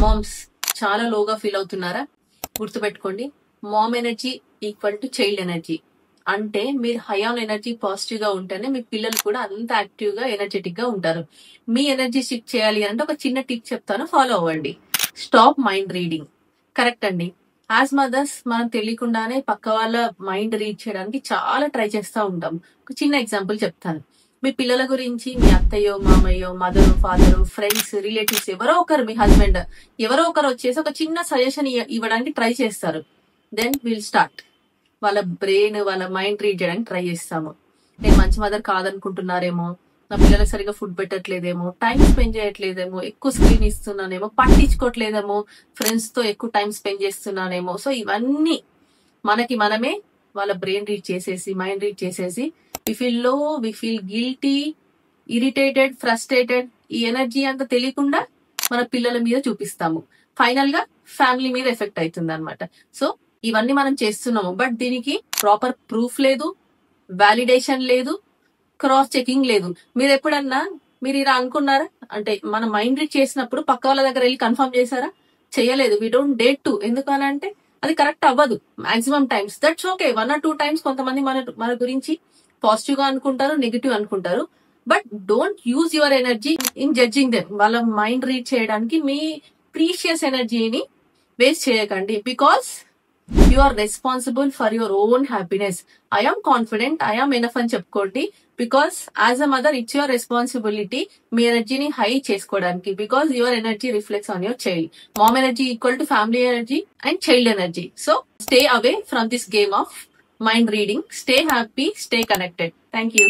Moms చాలా లోగా feel అవుతున్నారా? గుర్తుపెట్టుకోండి, mom energy equal to child energy. అంటే మీరు హై ఆన్ ఎనర్జీ పాజిటివ్ గా ఉంటేనే మీ పిల్లలు కూడా అంత యాక్టివ్ గా ఎనర్జెటిక్ గా ఉంటారు. మీ ఎనర్జీ షిఫ్ట్ చేయాలి అంటే ఒక చిన్న టిప్ చెప్తాను, ఫాలో అవ్వండి. Stop mind reading. కరెక్ట్ అండి. యాజ్ మదర్స్ మనం తెలియకుండానే పక్క వాళ్ళ మైండ్ రీడ్ చేయడానికి చాలా ట్రై చేస్తూ ఉంటాం. ఒక చిన్న ఎగ్జాంపుల్ చెప్తాను. మీ పిల్లల గురించి మీ అత్తయ్యో, మామయ్యో, మదరు, ఫాదరు, ఫ్రెండ్స్, రిలేటివ్స్ ఎవరో ఒకరు, మీ హస్బెండ్ ఎవరో ఒకరు వచ్చేసి ఒక చిన్న సజెషన్ ఇవ్వడానికి ట్రై చేస్తారు. దెన్ విల్ స్టార్ట్ వాళ్ళ బ్రెయిన్, వాళ్ళ మైండ్ రీడ్ చేయడానికి ట్రై చేస్తాము. నేను మంచి మదర్ కాదనుకుంటున్నారేమో, నా పిల్లలకు సరిగా ఫుడ్ పెట్టట్లేదేమో, టైం స్పెండ్ చేయట్లేదేమో, ఎక్కువ స్క్రీన్ ఇస్తున్నానేమో, పట్టించుకోవట్లేదేమో, ఫ్రెండ్స్ తో ఎక్కువ టైం స్పెండ్ చేస్తున్నానేమో. సో ఇవన్నీ మనకి మనమే వాళ్ళ బ్రెయిన్ రీడ్ చేసేసి, మైండ్ రీడ్ చేసేసి, we feel low, we feel guilty, irritated, frustrated. ఈ ఎనర్జీ అంతా తెలియకుండా మన పిల్లల మీద చూపిస్తాము. ఫైనల్ గా ఫ్యామిలీ మీద ఎఫెక్ట్ అవుతుంది అనమాట. సో ఇవన్నీ మనం చేస్తున్నాము, బట్ దీనికి ప్రాపర్ ప్రూఫ్ లేదు, వాలిడేషన్ లేదు, క్రాస్ చెకింగ్ లేదు. మీరు ఎప్పుడన్నా మీరు ఇలా అనుకున్నారా? అంటే మన మైండ్ రీడ్ చేసినప్పుడు పక్క వాళ్ళ దగ్గర వెళ్ళి కన్ఫర్మ్ చేశారా? చేయలేదు. We don't date to. ఎందుకనంటే అది కరెక్ట్ అవ్వదు maximum times. That's okay. 1 or 2 times కొంతమంది మన గురించి పాజిటివ్ గా అనుకుంటారు, నెగిటివ్ అనుకుంటారు. But don't use your energy in judging them. వాళ్ళ మైండ్ రీడ్ చేయడానికి మీ ప్రీషియస్ ఎనర్జీని వేస్ట్ చేయకండి. Because you are responsible for your own happiness. I'm confident, I'm enough అని చెప్పుకోండి. Because as a mother it's your responsibility మీ ఎనర్జీని high చేసుకోవడానికి. Because your energy reflects on your child. Mom energy equal to family energy and child energy. So stay away from this game of mind reading. Stay happy, stay connected. Thank you.